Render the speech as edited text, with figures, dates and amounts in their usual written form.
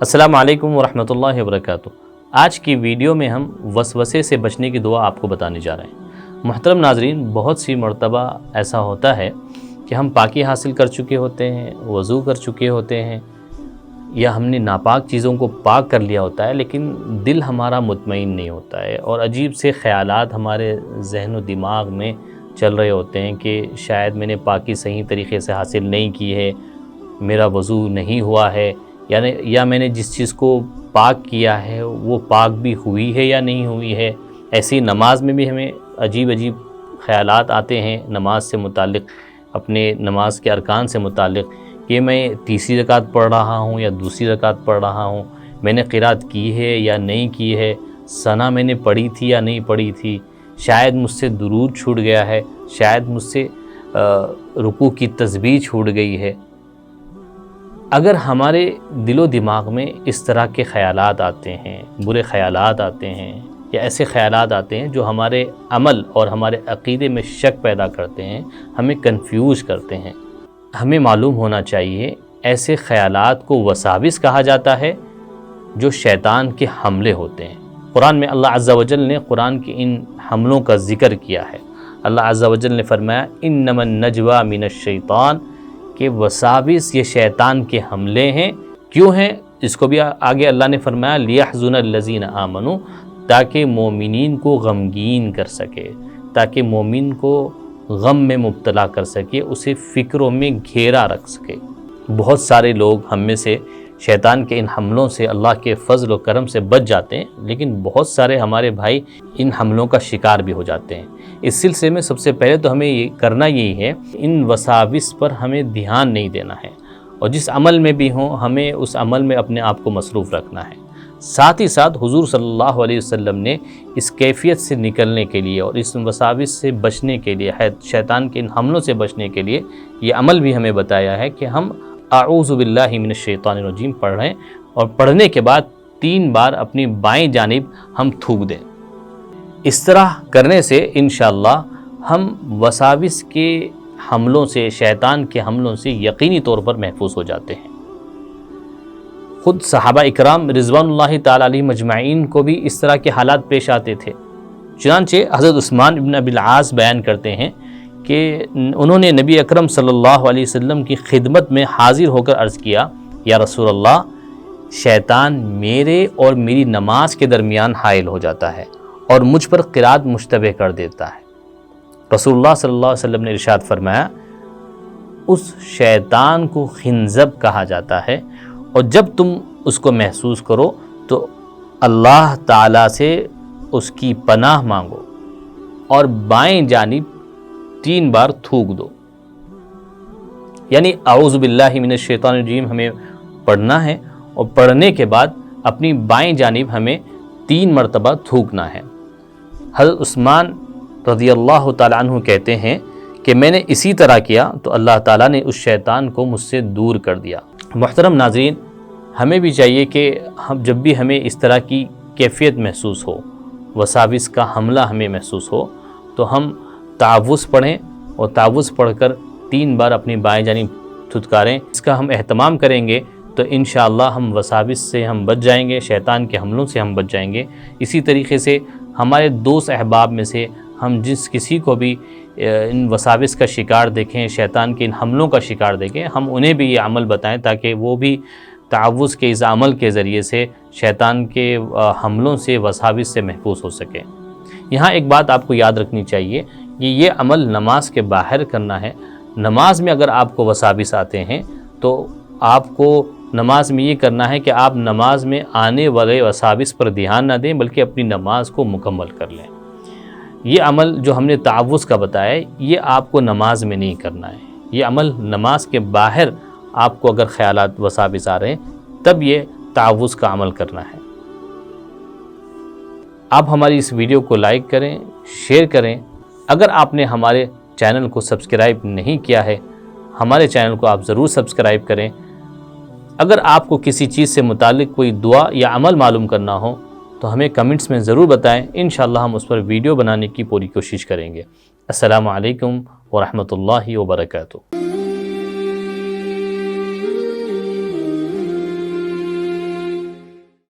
السلام علیکم ورحمۃ اللہ وبرکاتہ۔ آج کی ویڈیو میں ہم وسوسے سے بچنے کی دعا آپ کو بتانے جا رہے ہیں۔ محترم ناظرین، بہت سی مرتبہ ایسا ہوتا ہے کہ ہم پاکی حاصل کر چکے ہوتے ہیں، وضو کر چکے ہوتے ہیں، یا ہم نے ناپاک چیزوں کو پاک کر لیا ہوتا ہے، لیکن دل ہمارا مطمئن نہیں ہوتا ہے اور عجیب سے خیالات ہمارے ذہن و دماغ میں چل رہے ہوتے ہیں کہ شاید میں نے پاکی صحیح طریقے سے حاصل نہیں کی ہے، میرا وضو نہیں ہوا ہے، یا میں نے جس چیز کو پاک کیا ہے وہ پاک بھی ہوئی ہے یا نہیں ہوئی ہے۔ ایسی نماز میں بھی ہمیں عجیب خیالات آتے ہیں نماز سے متعلق، اپنے نماز کے ارکان سے متعلق، کہ میں تیسری رکعت پڑھ رہا ہوں یا دوسری رکعت پڑھ رہا ہوں، میں نے قرات کی ہے یا نہیں کی ہے، ثنا میں نے پڑھی تھی یا نہیں پڑھی تھی، شاید مجھ سے درود چھوٹ گیا ہے، شاید مجھ سے رکوع کی تسبیح چھوٹ گئی ہے۔ اگر ہمارے دل و دماغ میں اس طرح کے خیالات آتے ہیں، برے خیالات آتے ہیں، یا ایسے خیالات آتے ہیں جو ہمارے عمل اور ہمارے عقیدے میں شک پیدا کرتے ہیں، ہمیں کنفیوز کرتے ہیں، ہمیں معلوم ہونا چاہیے ایسے خیالات کو وساوس کہا جاتا ہے جو شیطان کے حملے ہوتے ہیں۔ قرآن میں اللہ عز و جل نے قرآن کے ان حملوں کا ذکر کیا ہے۔ اللہ عز و جل نے فرمایا انما النجوى من الشیطان، کہ وساوس یہ شیطان کے حملے ہیں۔ کیوں ہیں؟ اس کو بھی آگے اللہ نے فرمایا لیحزن الذین آمنوا، تاکہ مومنین کو غمگین کر سکے، تاکہ مومن کو غم میں مبتلا کر سکے، اسے فکروں میں گھیرا رکھ سکے۔ بہت سارے لوگ ہم میں سے شیطان کے ان حملوں سے اللہ کے فضل و کرم سے بچ جاتے ہیں، لیکن بہت سارے ہمارے بھائی ان حملوں کا شکار بھی ہو جاتے ہیں۔ اس سلسلے میں سب سے پہلے تو ہمیں یہ کرنا یہی ہے، ان وساوس پر ہمیں دھیان نہیں دینا ہے، اور جس عمل میں بھی ہوں ہمیں اس عمل میں اپنے آپ کو مصروف رکھنا ہے۔ ساتھ ہی ساتھ حضور صلی اللہ علیہ وسلم نے اس کیفیت سے نکلنے کے لیے اور اس وساوس سے بچنے کے لیے، شیطان کے ان حملوں سے بچنے کے لیے یہ عمل بھی ہمیں بتایا ہے کہ ہم اعوذ باللہ من الشیطان الرجیم پڑھ رہے ہیں، اور پڑھنے کے بعد 3 بار اپنی بائیں جانب ہم تھوک دیں۔ اس طرح کرنے سے انشاءاللہ ہم وساوس کے حملوں سے، شیطان کے حملوں سے یقینی طور پر محفوظ ہو جاتے ہیں۔ خود صحابہ اکرام رضوان اللہ تعالی علیہم اجمعین کو بھی اس طرح کے حالات پیش آتے تھے۔ چنانچہ حضرت عثمان ابن ابی العاص بیان کرتے ہیں کہ انہوں نے نبی اکرم صلی اللہ علیہ وسلم کی خدمت میں حاضر ہو کر عرض کیا، یا رسول اللہ، شیطان میرے اور میری نماز کے درمیان حائل ہو جاتا ہے اور مجھ پر قرات مشتبہ کر دیتا ہے۔ رسول اللہ صلی اللہ علیہ وسلم نے ارشاد فرمایا، اس شیطان کو خنزب کہا جاتا ہے، اور جب تم اس کو محسوس کرو تو اللہ تعالیٰ سے اس کی پناہ مانگو اور بائیں جانب 3 بار تھوک دو۔ یعنی اعوذ باللہ من الشیطان الرجیم ہمیں پڑھنا ہے، اور پڑھنے کے بعد اپنی بائیں جانب ہمیں 3 مرتبہ تھوکنا ہے۔ حضرت عثمان رضی اللہ تعالیٰ عنہ کہتے ہیں کہ میں نے اسی طرح کیا تو اللہ تعالیٰ نے اس شیطان کو مجھ سے دور کر دیا۔ محترم ناظرین، ہمیں بھی چاہیے کہ جب بھی ہمیں اس طرح کی کیفیت محسوس ہو، وساوس کا حملہ ہمیں محسوس ہو، تو ہم تعوذ پڑھیں، اور تعوذ پڑھ کر 3 بار اپنی بائیں جانب تھتکاریں۔ اس کا ہم اہتمام کریں گے تو انشاءاللہ ہم وساوس سے ہم بچ جائیں گے، شیطان کے حملوں سے ہم بچ جائیں گے۔ اسی طریقے سے ہمارے دوست احباب میں سے ہم جس کسی کو بھی ان وساوس کا شکار دیکھیں، شیطان کے ان حملوں کا شکار دیکھیں، ہم انہیں بھی یہ عمل بتائیں تاکہ وہ بھی تعوذ کے اس عمل کے ذریعے سے شیطان کے حملوں سے، وساوس سے محفوظ ہو سکیں۔ یہاں ایک بات آپ کو یاد رکھنی چاہیے کہ یہ عمل نماز کے باہر کرنا ہے۔ نماز میں اگر آپ کو وساوس آتے ہیں تو آپ کو نماز میں یہ کرنا ہے کہ آپ نماز میں آنے والے وساوس پر دھیان نہ دیں، بلکہ اپنی نماز کو مکمل کر لیں۔ یہ عمل جو ہم نے تعوذ کا بتایا، یہ آپ کو نماز میں نہیں کرنا ہے۔ یہ عمل نماز کے باہر آپ کو اگر خیالات وساوس آ رہے ہیں تب یہ تعوذ کا عمل کرنا ہے۔ آپ ہماری اس ویڈیو کو لائک کریں، شیئر کریں۔ اگر آپ نے ہمارے چینل کو سبسکرائب نہیں کیا ہے، ہمارے چینل کو آپ ضرور سبسکرائب کریں۔ اگر آپ کو کسی چیز سے متعلق کوئی دعا یا عمل معلوم کرنا ہو تو ہمیں کمنٹس میں ضرور بتائیں، انشاءاللہ ہم اس پر ویڈیو بنانے کی پوری کوشش کریں گے۔ السلام علیکم ورحمۃ اللہ وبرکاتہ۔